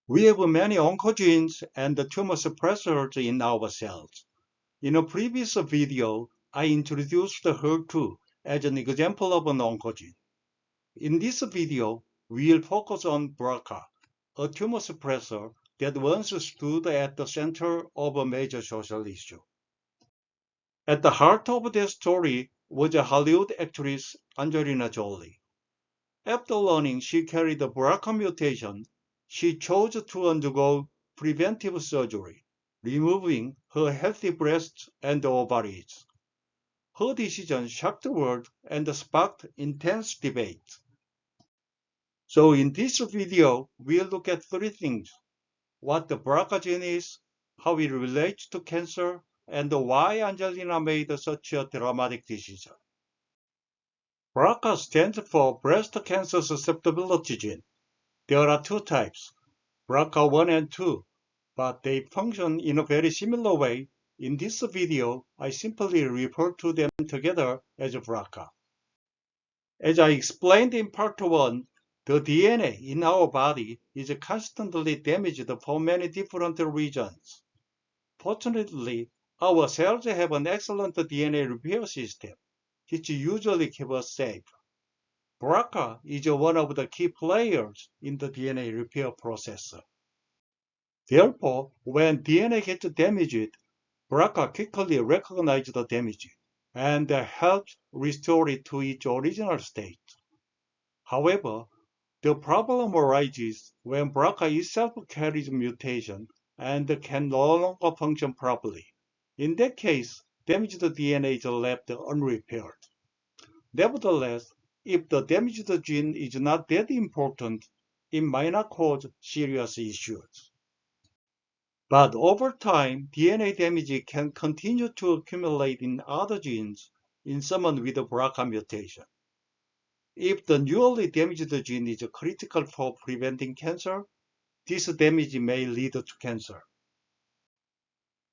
We have many oncogenes and tumor suppressors in our cells. In a previous video, I introduced HER2 as an example of an oncogene. In this video, we will focus on BRCA, a tumor suppressor that once stood at the center of a major social issue. At the heart of this story was a Hollywood actress, Angelina Jolie. After learning she carried the BRCA mutation, she chose to undergo preventive surgery, removing her healthy breasts and ovaries. Her decision shocked the world and sparked intense debate. So in this video, we'll look at three things: what the BRCA gene is, how it relates to cancer, and why Angelina made such a dramatic decision. BRCA stands for breast cancer susceptibility gene. There are two types, BRCA1 and 2, but they function in a very similar way. In this video, I simply refer to them together as BRCA. As I explained in part 1, the DNA in our body is constantly damaged for many different reasons. Fortunately, our cells have an excellent DNA repair system, which usually keeps us safe. BRCA is one of the key players in the DNA repair process. Therefore, when DNA gets damaged, BRCA quickly recognizes the damage and helps restore it to its original state. However, the problem arises when BRCA itself carries mutation and can no longer function properly. In that case, damaged DNA is left unrepaired. Nevertheless, if the damaged gene is not that important, it might not cause serious issues. But over time, DNA damage can continue to accumulate in other genes in someone with a BRCA mutation. If the newly damaged gene is critical for preventing cancer, this damage may lead to cancer.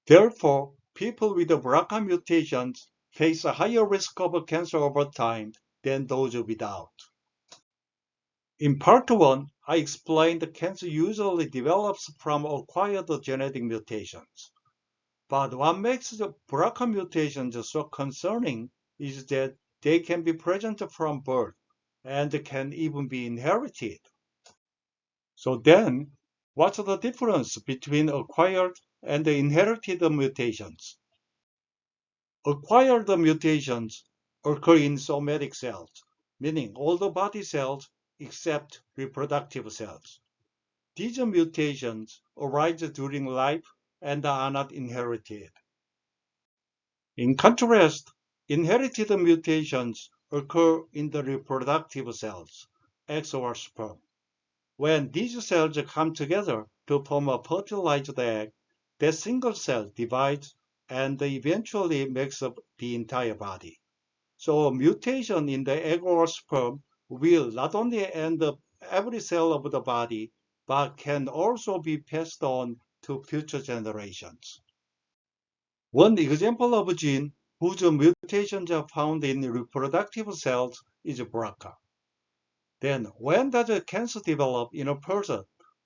Therefore, people with BRCA mutations face a higher risk of cancer over time than those without. In part 1, I explained that cancer usually develops from acquired genetic mutations. But what makes the BRCA mutations so concerning is that they can be present from birth and can even be inherited. So then, what's the difference between acquired and inherited mutations? Acquired mutations occur in somatic cells, meaning all the body cells except reproductive cells. These mutations arise during life and are not inherited. In contrast, inherited mutations occur in the reproductive cells, eggs or sperm. When these cells come together to form a fertilized egg, that single cell divides and eventually makes up the entire body. So a mutation in the egg or sperm will not only end up every cell of the body, but can also be passed on to future generations. One example of a gene whose mutations are found in reproductive cells is BRCA. Then, when does cancer develop in a person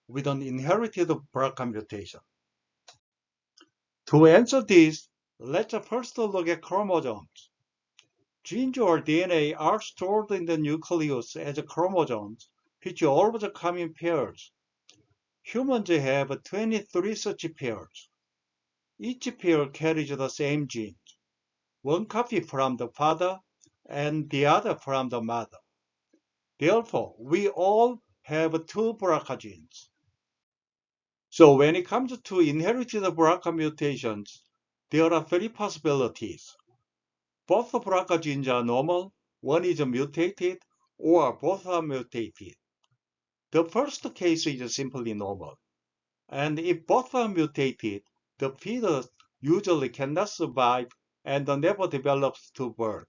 with an inherited BRCA mutation? To answer this, let's first look at chromosomes. Genes or DNA are stored in the nucleus as chromosomes, which always come in pairs. Humans have 23 such pairs. Each pair carries the same gene, one copy from the father and the other from the mother. Therefore, we all have two BRCA genes. So when it comes to inherited BRCA mutations, there are three possibilities. Both BRCA genes are normal, one is mutated, or both are mutated. The first case is simply normal. And if both are mutated, the fetus usually cannot survive and never develops to birth.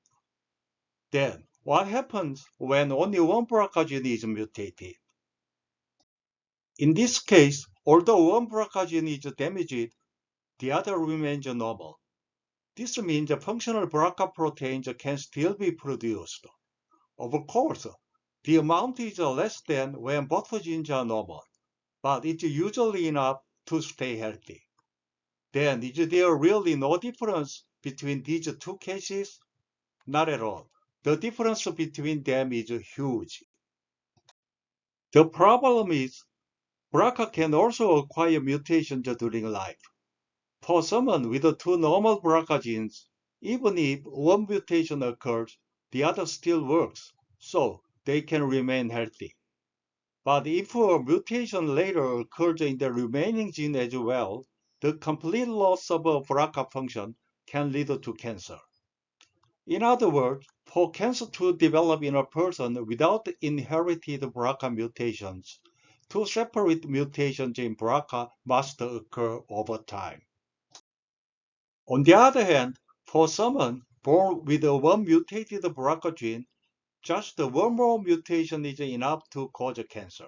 Then, what happens when only one BRCA gene is mutated? In this case, although one BRCA gene is damaged, the other remains normal. This means functional BRCA proteins can still be produced. Of course, the amount is less than when both genes are normal, but it's usually enough to stay healthy. Then is there really no difference between these two cases? Not at all. The difference between them is huge. The problem is BRCA can also acquire mutations during life. For someone with two normal BRCA genes, even if one mutation occurs, the other still works, so they can remain healthy. But if a mutation later occurs in the remaining gene as well, the complete loss of a BRCA function can lead to cancer. In other words, for cancer to develop in a person without inherited BRCA mutations, two separate mutations in BRCA must occur over time. On the other hand, for someone born with a one mutated BRCA gene, just one more mutation is enough to cause cancer.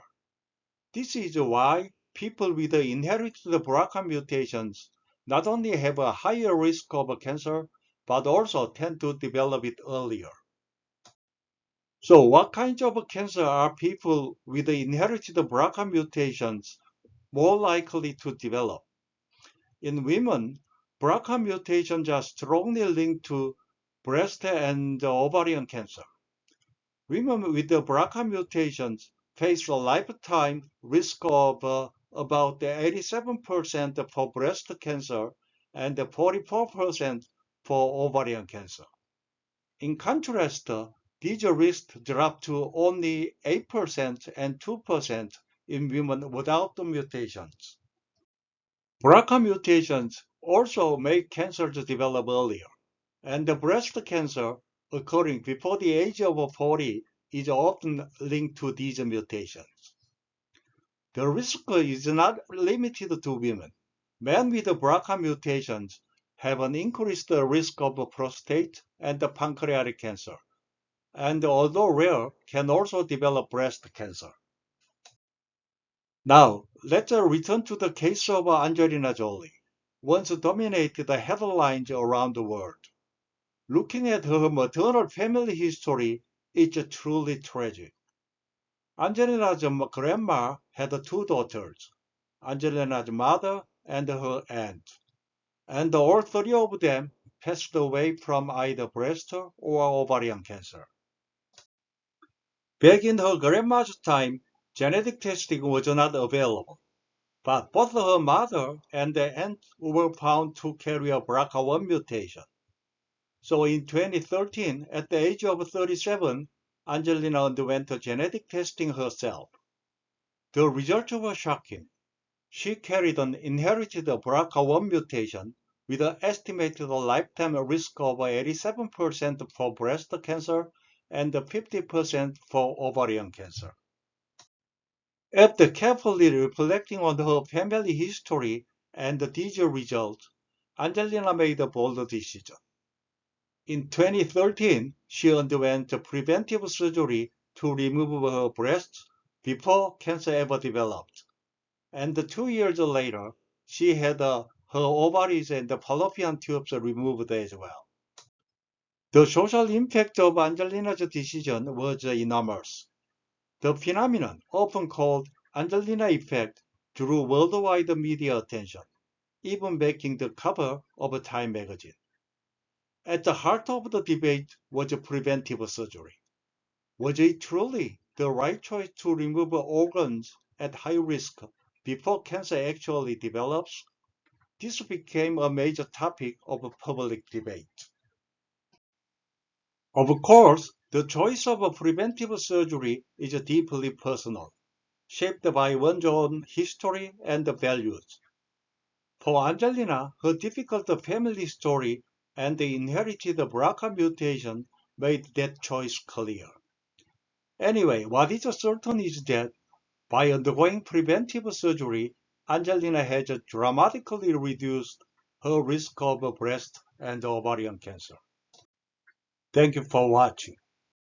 This is why people with inherited BRCA mutations not only have a higher risk of cancer, but also tend to develop it earlier. So what kinds of cancer are people with inherited BRCA mutations more likely to develop? In women, BRCA mutations are strongly linked to breast and ovarian cancer. Women with the BRCA mutations face a lifetime risk of about 87% for breast cancer and 44% for ovarian cancer. In contrast, these risks drop to only 8% and 2% in women without the mutations. BRCA mutations also make cancer to develop earlier, and the breast cancer occurring before the age of 40 is often linked to these mutations. The risk is not limited to women. Men with BRCA mutations have an increased risk of prostate and pancreatic cancer, and although rare, can also develop breast cancer. Now, let's return to the case of Angelina Jolie, once dominated the headlines around the world. Looking at her maternal family history is truly tragic. Angelina's grandma had two daughters, Angelina's mother and her aunt, and all three of them passed away from either breast or ovarian cancer. Back in her grandma's time, genetic testing was not available, but both her mother and the aunt were found to carry a BRCA1 mutation. So in 2013, at the age of 37, Angelina underwent genetic testing herself. The results were shocking. She carried an inherited BRCA1 mutation with an estimated lifetime risk of 87% for breast cancer and 50% for ovarian cancer. After carefully reflecting on her family history and these results, Angelina made a bold decision. In 2013, she underwent preventive surgery to remove her breasts before cancer ever developed. And 2 years later, she had her ovaries and fallopian tubes removed as well. The social impact of Angelina's decision was enormous. The phenomenon, often called Angelina effect, drew worldwide media attention, even making the cover of Time magazine. At the heart of the debate was preventive surgery. Was it truly the right choice to remove organs at high risk before cancer actually develops? This became a major topic of public debate. Of course, the choice of preventive surgery is deeply personal, shaped by one's own history and values. For Angelina, her difficult family story and the inherited BRCA mutation made that choice clear. Anyway, what is certain is that by undergoing preventive surgery, Angelina has dramatically reduced her risk of breast and ovarian cancer. Thank you for watching.